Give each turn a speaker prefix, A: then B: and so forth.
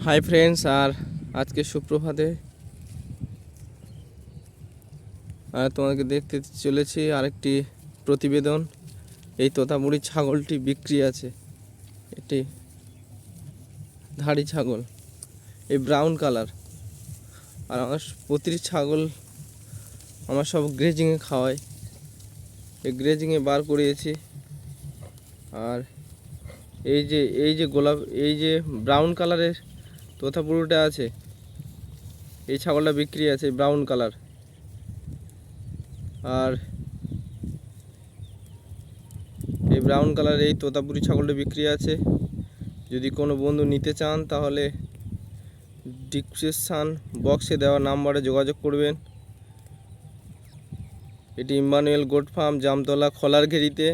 A: Hi friends, আর আজকে সুপ্রভাতে তোমাকে দেখতে চলেছি আরেকটি প্রতিবেদন। এই তোতাপুরি ছাগলটি বিক্রি আছে। এটি ধাড়ি ছাগল, এই ব্রাউন কালার। আর আমার প্রতিটি ছাগল আমার সব গ্রেজিংয়ে খাওয়াই, এই গ্রেজিংয়ে বার করিয়েছি। আর এই যে গোলাপ, এই যে ব্রাউন কালারের তোতাপুরিটা আছে, এই ছাগলটা বিক্রি আছে ব্রাউন কালার। আর এই ব্রাউন কালার এই তোতাপুরি ছাগলটা বিক্রি আছে। যদি কোনো বন্ধু নিতে চান তাহলে ডিসক্রিপশন বক্সে দেওয়া নাম্বারে যোগাযোগ করবেন। এটি ইম্মানুয়েল গোট ফার্ম, জামতলা খোলারঘেরিতে।